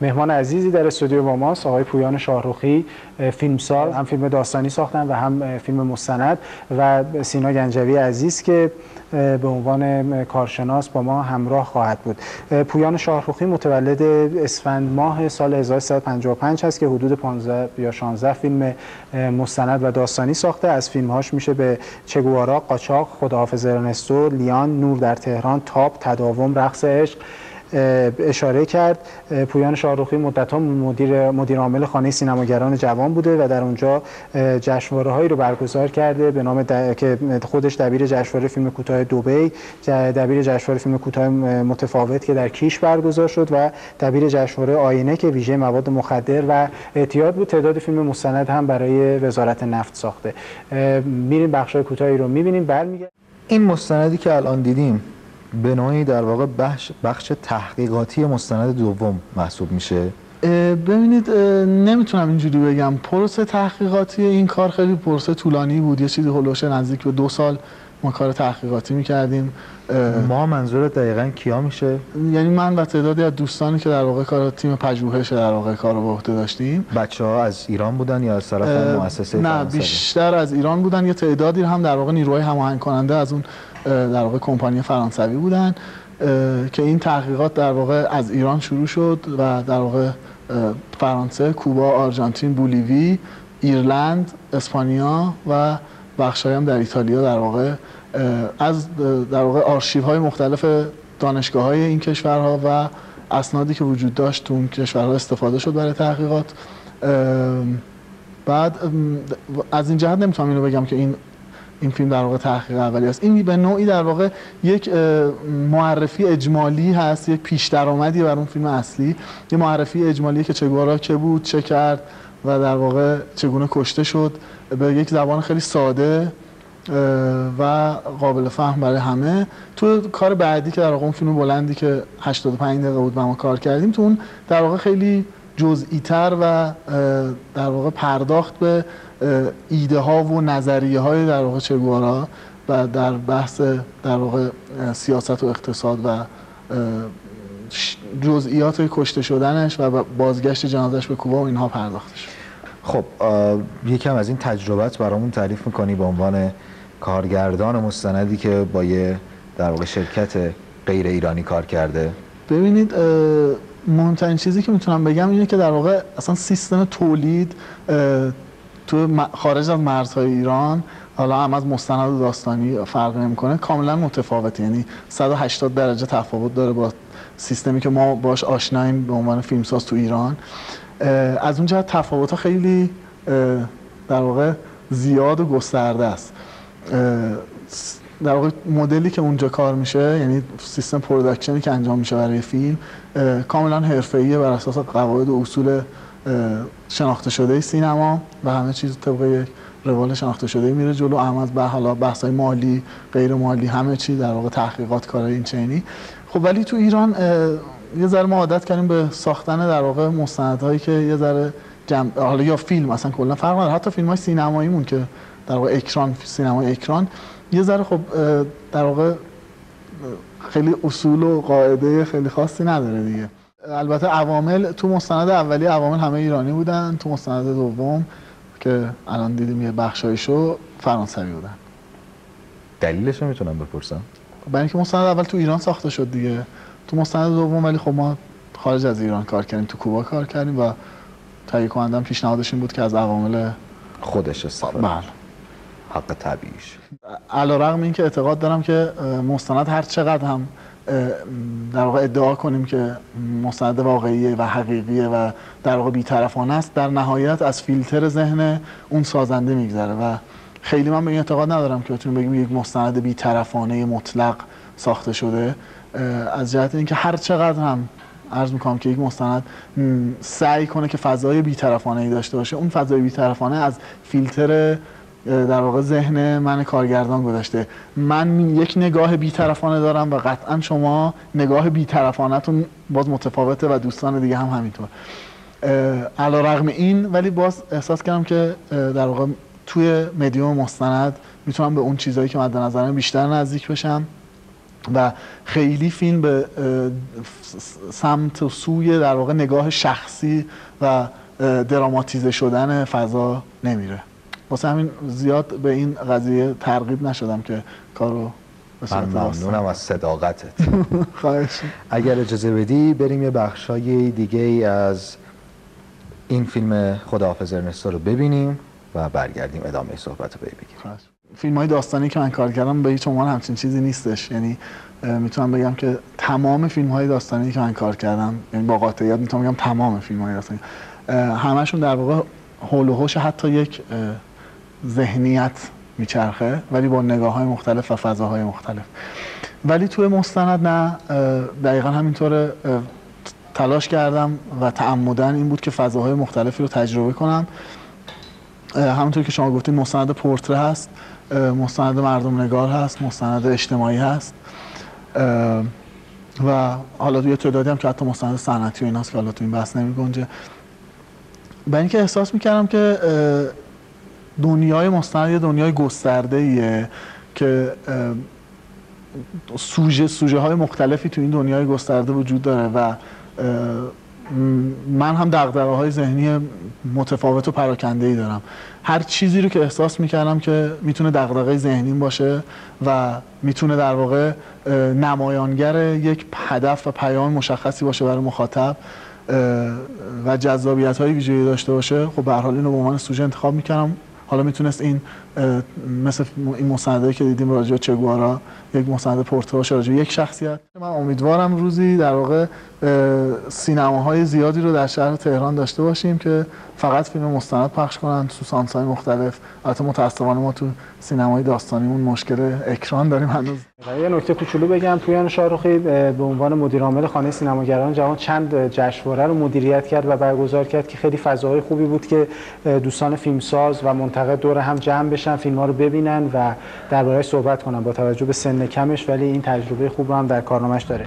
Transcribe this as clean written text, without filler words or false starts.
مهمان عزیزی در استودیو با ماست، آقای پویان شاهرخی، فیلمساز، هم فیلم داستانی ساختن و هم فیلم مستند، و سینا گنجوی عزیز که به عنوان کارشناس با ما همراه خواهد بود. پویان شاهرخی متولد اسفند ماه سال 1355 هست که حدود 15 یا 16 فیلم مستند و داستانی ساخته. از فیلمهاش میشه به چگوارا، قاچاق، خداحافظ ارنستو، لیان، نور در تهران، تاب، تداوم، رقص عشق اشاره کرد. پویان شاهرخی مدت‌ها مدیر عامل خانه سینماگران جوان بوده و در اونجا جشنواره‌هایی رو برگزار کرده به نام که خودش دبیر جشنواره فیلم کوتاه دبی، دبیر جشنواره فیلم کوتاه متفاوت که در کیش برگزار شد و دبیر جشنواره آینه که ویژه مواد مخدر و اعتیاد بود. تعداد فیلم مستند هم برای وزارت نفت ساخته. میریم بخش‌های کوتاهی رو می‌بینیم، برمیگردیم. این مستندی که الان دیدیم به نوعی در واقع بخش تحقیقاتی مستند دوم محسوب میشه. ببینید نمیتونم اینجوری بگم. پروسه تحقیقاتی این کار خیلی پروسه طولانی بود. یه چیزی هولوش نزدیک به 2 سال ما کار تحقیقاتی میکردیم. ما منظورت دقیقاً کیا میشه؟ یعنی من و تعدادی از دوستانی که در واقع کار تیم پژوهش در واقع کار رو به عهده داشتیم. بچه‌ها از ایران بودن یا از طرف مؤسسه نه فرانسوی؟ بیشتر از ایران بودن. یه تعدادی هم در واقع نیروهای هماهنگ کننده از اون در واقع کمپانی فرانسوی بودن که این تحقیقات در واقع از ایران شروع شد و در واقع فرانسه، کوبا، آرژانتین، بولیوی، ایرلند، اسپانیا و بخشایی هم در ایتالیا در واقع از در واقع آرشیوهای مختلف دانشگاه‌های این کشورها و اسنادی که وجود داشت تو اون کشورها استفاده شد برای تحقیقات. بعد از این جهت نمیتونم اینو بگم که این فیلم در واقع تحقیق اولی است. این به نوعی در واقع یک معرفی اجمالی هست، یک پیش درآمدی بر اون فیلم اصلی. یه معرفی اجمالی که چگوارا که بود، چه کرد و در واقع چگونه کشته شد به یک زبان خیلی ساده و قابل فهم برای همه. تو کار بعدی که در واقع اون فیلم بلندی که 85 دقیقه بود و ما کار کردیم، تو اون در واقع خیلی جزئی تر و در واقع پرداخت به ایده ها و نظریه های در واقع چگوارا و در بحث در واقع سیاست و اقتصاد و جزئیات کشته شدنش و بازگشت جنازش به کوبا و اینها پرداخته شد. خب یکم از این تجربت برامون تعریف میکنی به عنوان کارگردان مستندی که با یه در واقع شرکت غیر ایرانی کار کرده؟ ببینید مهمترین چیزی که میتونم بگم اینه که در واقع اصلا سیستم تولید تو خارج از مرزهای ایران، حالا هم از مستند و داستانی فرق نمیکنه، کاملا متفاوته. یعنی 180 درجه تفاوت داره با سیستمی که ما باش آشناییم به عنوان فیلمساز تو ایران. از اون جهت تفاوت‌ها خیلی در واقع زیاد و گسترده است. در واقع مدلی که اونجا کار میشه، یعنی سیستم پروداکشنی که انجام میشه برای فیلم، کاملا حرفه‌ایه بر اساس قواعد و اصول شناخته شده سینما و همه چیز طبق یک روال شناخته شده میره جلو. هم از حالا بحث‌های مالی، غیر مالی، همه چی در واقع تحقیقات کارهای این چنینی. خب ولی تو ایران یه ذره ما عادت کردیم به ساختن در واقع مستندهایی که یه ذره حالا یا فیلم اصلا کلا فرق نداره، حتی فیلم‌های سینماییمون که در واقع اکران، سینمای اکران یه ذره خب در واقع خیلی اصول و قاعده خیلی خاصی نداره دیگه. البته عوامل تو مستند اولی عوامل همه ایرانی بودن، تو مستند دوم که الان دیدیم یه بخشایشو فرانسوی بودن. دلیلش رو میتونم بپرسم؟ برای اینکه مستند اول تو ایران ساخته شد دیگه. تو مستند دوم ولی خب ما خارج از ایران کار کردیم، تو کوبا کار کردیم و تهیه کنندم پیشنهادش این بود که از عوامل خودش استفاده. بله. حق طبیعیش. علیرغم اینکه اعتقاد دارم که مستند هر چقدر هم در واقع ادعا کنیم که مستند واقعیه و حقیقیه و در واقع بی‌طرفانه است، در نهایت از فیلتر ذهن اون سازنده میگذره و خیلی من به این اعتقاد ندارم که بتونیم بگیم یک مستند بی‌طرفانه مطلق ساخته شده. از جهت اینکه هر چقدر هم عرض میکنم که یک مستند سعی کنه که فضای بی‌طرفانه‌ای داشته باشه، اون فضای بی‌طرفانه از فیلتر در واقع ذهن من کارگردان گذاشته. من یک نگاه بی‌طرفانه دارم و قطعا شما نگاه بی‌طرفانه‌تون باز متفاوته و دوستان دیگه هم همینطور. علیرغم این ولی باز احساس کردم که در واقع توی مدیوم مستند میتونم به اون چیزایی که مد نظرم بیشتر نزدیک بشم و خیلی فیلم به سمت و سوی در واقع نگاه شخصی و دراماتیزه شدن فضا نمیره. واسه همین زیاد به این قضیه ترغیب نشدم که کارو من ممنونم از صداقتت. خواهش. اگر اجازه بدی بریم یه بخشای دیگه از این فیلم خداحافظ ارنستو رو ببینیم و برگردیم ادامه صحبت رو بگیم. فیلم های داستانی که من کار کردم به هیچ عنوان همچین چیزی نیستش. یعنی میتونم بگم که تمام فیلم های داستانی که من کار کردم، یعنی با قاطعیت میتونم بگم تمام فیلم های داستانی همشون در واقع حول و حوش حتی یک ذهنیت میچرخه، ولی با نگاه های مختلف و فضاهای مختلف. ولی توی مستند نه، دقیقا همینطوره. تلاش کردم و تعمدن این بود که فضاهای مختلفی رو تجربه کنم. همونطور که شما گفتید مستند پورتره هست، مستند مردم نگار هست، مستند اجتماعی هست و حالا یه تعدادی هم که حتی مستند صنعتی و ایناست که حالا تو این بحث نمی گنجه. برای اینکه احساس میکردم که دنیای مستند یه دنیای گسترده ایه که سوژه های مختلفی تو این دنیای گسترده وجود داره و من هم دغدغه‌های ذهنی متفاوت و پراکنده‌ای دارم. هر چیزی رو که احساس می‌کردم که میتونه دغدغه ذهنیم باشه و میتونه در واقع نمایانگر یک هدف و پیام مشخصی باشه برای مخاطب و جذابیت‌های ویژه‌ای داشته باشه، خب به هر حال اینو به عنوان سوژه انتخاب می‌کردم. حالا میتونست این مثل این مستندایی که دیدیم راجع به چگوارا، یک مستند پورتره باشه راجع به یک شخصیت. من امیدوارم روزی در واقع سینماهای زیادی رو در شهر تهران داشته باشیم که فقط فیلم مستند پخش کنن تو سانس‌های مختلف. البته متأسفانه ما تو سینمای داستانیمون مشکل اکران داریم هنوز. یه نکته کوچولو بگم، پویان شاهرخی به عنوان مدیر عامل خانه سینماگران جوان چند جشنواره رو مدیریت کرد و برگزار کرد که خیلی فضاهای خوبی بود که دوستان فیلمساز و منتقد دور هم جمع بشن، فیلم‌ها رو ببینن و درباره‌اش صحبت کنن با توجه به سن کمش، ولی این تجربه خوب رو هم در کارنامه‌اش داره.